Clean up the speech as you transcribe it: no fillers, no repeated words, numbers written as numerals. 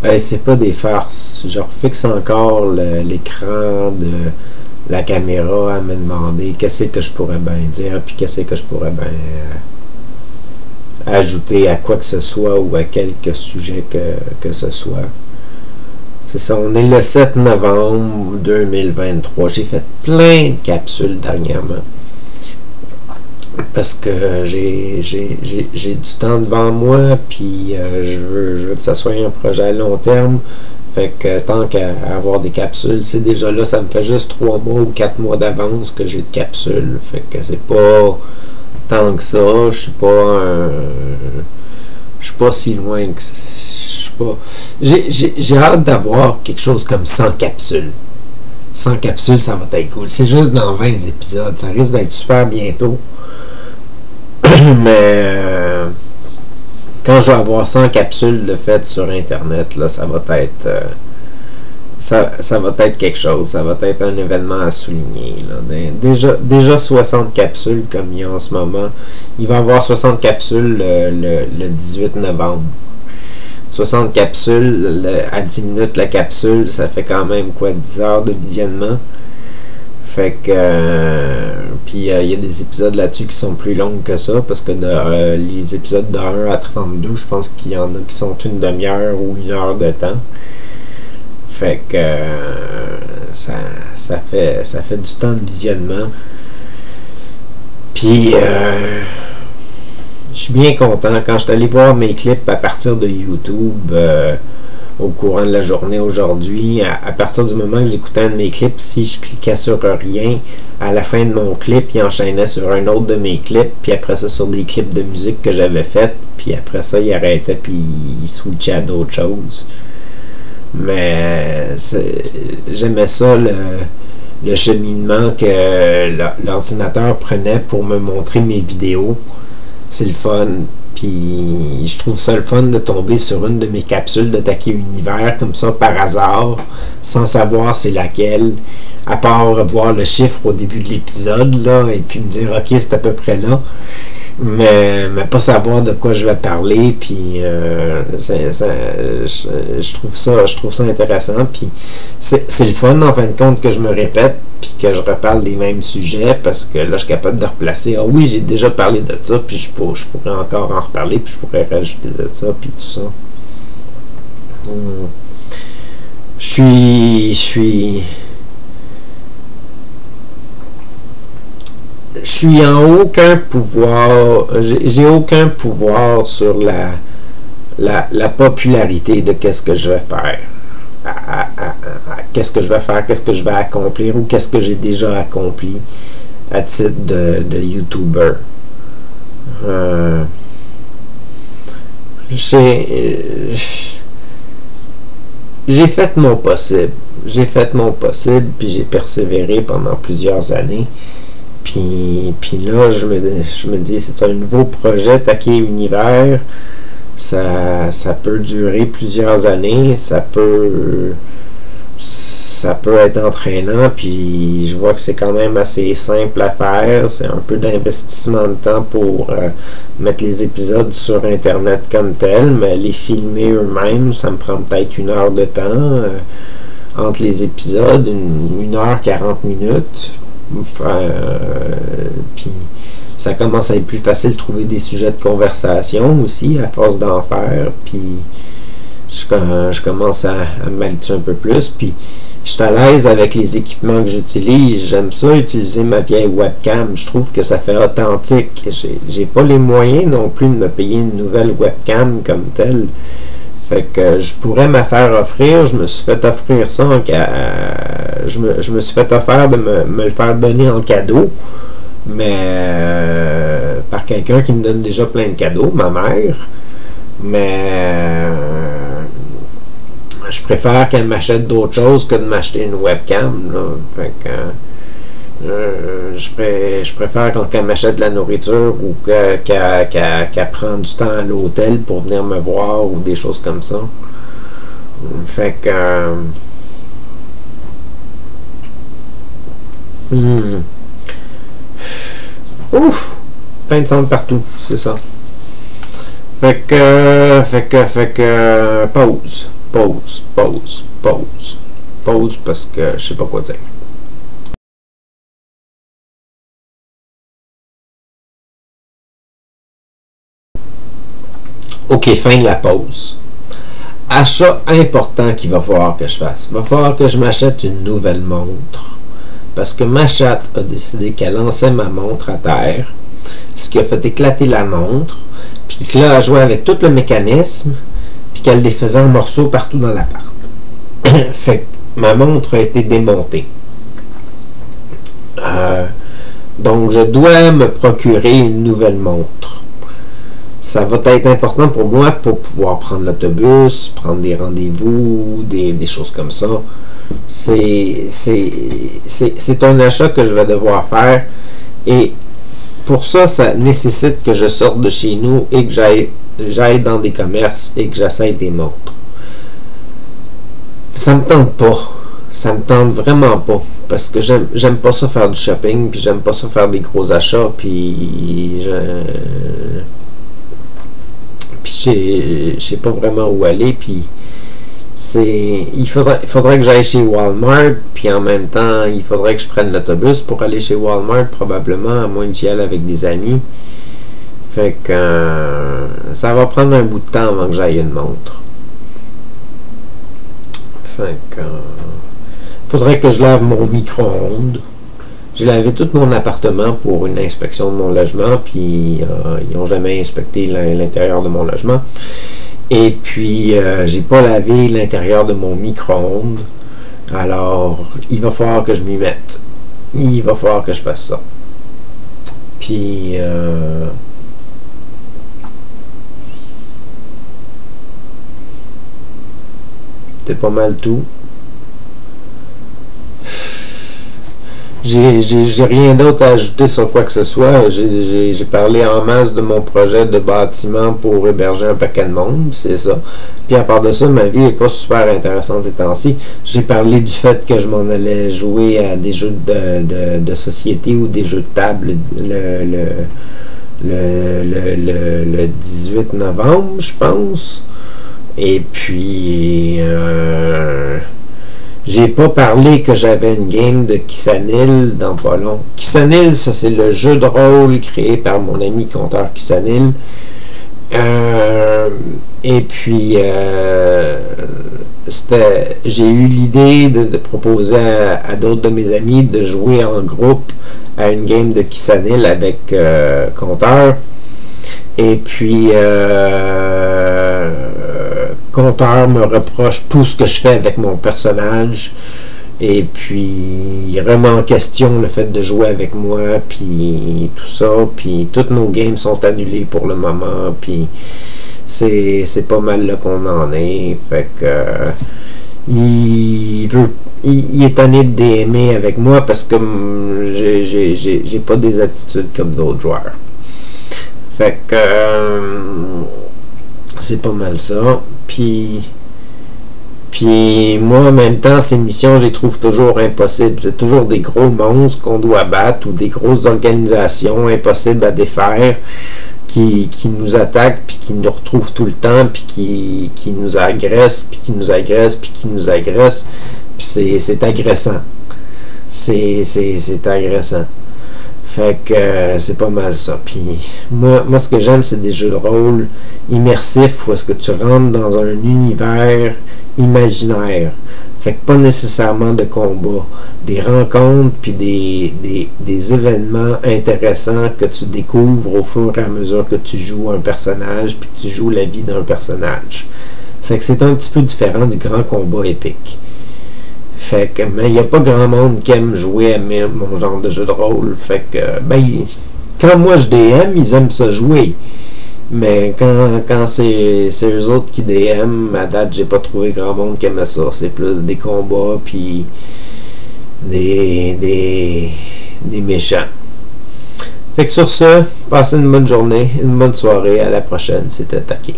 Hey, c'est pas des farces. Je refixe encore l'écran de la caméra à me demander qu'est-ce que je pourrais bien dire, puis qu'est-ce que je pourrais bien ajouter à quoi que ce soit ou à quelque sujet que ce soit. C'est ça, on est le 7 novembre 2023. J'ai fait plein de capsules dernièrement. Parce que j'ai du temps devant moi, puis je veux que ça soit un projet à long terme. Fait que tant qu'à avoir des capsules, c'est déjà là, ça me fait juste 3 mois ou 4 mois d'avance que j'ai de capsules. Fait que c'est pas tant que ça. Je suis pas si loin que j'ai hâte d'avoir quelque chose comme 100 capsules. 100 capsules, ça va être cool. C'est juste dans 20 épisodes. Ça risque d'être super bientôt. Mais quand je vais avoir 100 capsules de fait sur Internet, là, ça va être ça va être quelque chose. Ça va être un événement à souligner. Là. Déjà 60 capsules comme il y a en ce moment. Il va y avoir 60 capsules le 18 novembre. 60 capsules à 10 minutes la capsule, ça fait quand même quoi, 10 heures de visionnement. Fait que puis il y a des épisodes là-dessus qui sont plus longs que ça, parce que les épisodes de 1 à 32, je pense qu'il y en a qui sont une demi-heure ou 1 heure de temps. Fait que ça fait du temps de visionnement. Puis je suis bien content. Quand je suis allé voir mes clips à partir de YouTube au courant de la journée aujourd'hui, à partir du moment que j'écoutais un de mes clips, si je cliquais sur rien, à la fin de mon clip, il enchaînait sur un autre de mes clips, puis après ça sur des clips de musique que j'avais fait, puis après ça il arrêtait, puis il switchait à d'autres choses. Mais j'aimais ça, le cheminement que l'ordinateur prenait pour me montrer mes vidéos. C'est le fun. Puis je trouve ça le fun de tomber sur une de mes capsules de Taquet Univers comme ça par hasard, sans savoir c'est laquelle, à part voir le chiffre au début de l'épisode là, et puis me dire ok c'est à peu près là, mais pas savoir de quoi je vais parler. Puis je trouve ça intéressant. Puis c'est le fun en fin de compte que je me répète puis que je reparle des mêmes sujets, parce que là je suis capable de replacer, ah oui j'ai déjà parlé de ça, puis je pourrais encore en reparler, puis je pourrais rajouter de ça, puis tout ça. Je suis en aucun pouvoir, j'ai aucun pouvoir sur la popularité de qu'est-ce que je vais faire. Qu'est-ce que je vais faire, qu'est-ce que je vais accomplir, ou qu'est-ce que j'ai déjà accompli à titre de YouTuber. J'ai fait mon possible. Puis j'ai persévéré pendant plusieurs années. Puis là, je me dis, c'est un nouveau projet, Taquet Univers. Ça peut durer plusieurs années. Ça peut être entraînant. Puis je vois que c'est quand même assez simple à faire. C'est un peu d'investissement de temps pour mettre les épisodes sur Internet comme tel. Mais les filmer eux-mêmes, ça me prend peut-être 1 heure de temps. Entre les épisodes, 1 heure 40 minutes. Puis ça commence à être plus facile de trouver des sujets de conversation aussi à force d'en faire. Puis je commence à m'habituer un peu plus. Puis je suis à l'aise avec les équipements que j'utilise. J'aime ça utiliser ma vieille webcam. Je trouve que ça fait authentique. J'ai pas les moyens non plus de me payer une nouvelle webcam comme telle. Fait que je pourrais me faire offrir. Je me suis fait offrir ça je me suis fait offrir de me le faire donner en cadeau. Mais par quelqu'un qui me donne déjà plein de cadeaux, ma mère. Mais je préfère qu'elle m'achète d'autres choses que de m'acheter une webcam. Là. Fait que je préfère quand elle m'achète de la nourriture, ou qu'elle prend du temps à l'hôtel pour venir me voir, ou des choses comme ça. Fait que ouf, plein de cendres partout, c'est ça. Fait que pause pause, pause, pause. Pause parce que je sais pas quoi dire. OK, fin de la pause. Achat important qu'il va falloir que je fasse. Il va falloir que je m'achète une nouvelle montre. Parce que ma chatte a décidé qu'elle lançait ma montre à terre. Ce qui a fait éclater la montre. Puis que là, elle jouait avec tout le mécanisme. Puis qu'elle les faisait en morceaux partout dans l'appart. Fait que ma montre a été démontée. Donc, je dois me procurer une nouvelle montre. Ça va être important pour moi pour pouvoir prendre l'autobus, prendre des rendez-vous, des choses comme ça. C'est un achat que je vais devoir faire. Et pour ça, ça nécessite que je sorte de chez nous et que j'aille dans des commerces et que j'essaye des montres. Ça me tente pas. Ça me tente vraiment pas. Parce que j'aime pas ça faire du shopping, puis j'aime pas ça faire des gros achats, puis je sais pas vraiment où aller, puis il faudrait que j'aille chez Walmart, puis en même temps, il faudrait que je prenne l'autobus pour aller chez Walmart, probablement, à moins que j'y aille avec des amis. Fait que ça va prendre un bout de temps avant que j'aille une montre. Fait que faudrait que je lave mon micro-ondes. J'ai lavé tout mon appartement pour une inspection de mon logement, puis ils n'ont jamais inspecté l'intérieur de mon logement. Et puis, j'ai pas lavé l'intérieur de mon micro-ondes. Alors, il va falloir que je m'y mette. Il va falloir que je fasse ça. Puis, c'est pas mal tout. J'ai rien d'autre à ajouter sur quoi que ce soit. J'ai parlé en masse de mon projet de bâtiment pour héberger un paquet de monde, c'est ça. Puis à part de ça, ma vie n'est pas super intéressante ces temps-ci. J'ai parlé du fait que je m'en allais jouer à des jeux de société ou des jeux de table le 18 novembre, je pense. Et puis j'ai pas parlé que j'avais une game de Kissanil dans pas long. Kissanil, ça c'est le jeu de rôle créé par mon ami conteur Kissanil. Et puis j'ai eu l'idée de proposer à d'autres de mes amis de jouer en groupe à une game de Kissanil avec conteur. Et puis conteur me reproche tout ce que je fais avec mon personnage, et puis il remet en question le fait de jouer avec moi, puis tout ça, puis toutes nos games sont annulées pour le moment, puis c'est pas mal là qu'on en est. Fait que il est tanné de DMer avec moi parce que j'ai pas des attitudes comme d'autres joueurs. Fait que c'est pas mal ça. Puis moi, en même temps, ces missions, je les trouve toujours impossibles. C'est toujours des gros monstres qu'on doit battre ou des grosses organisations impossibles à défaire qui nous attaquent, puis qui nous retrouvent tout le temps, puis qui nous agressent, puis qui nous agressent, puis qui nous agressent. Puis c'est agressant. C'est agressant. Fait que c'est pas mal ça. Puis moi ce que j'aime, c'est des jeux de rôle immersifs où est-ce que tu rentres dans un univers imaginaire. Fait que pas nécessairement de combat. Des rencontres puis des événements intéressants que tu découvres au fur et à mesure que tu joues un personnage puis que tu joues la vie d'un personnage. Fait que c'est un petit peu différent du grand combat épique. Fait que, mais il n'y a pas grand monde qui aime jouer à mon genre de jeu de rôle. Fait que, quand moi je DM, ils aiment ça jouer. Mais quand c'est eux autres qui DM, à date, j'ai pas trouvé grand monde qui aime ça. C'est plus des combats, puis des méchants. Fait que sur ce, passez une bonne journée, une bonne soirée. À la prochaine. C'était Taqué.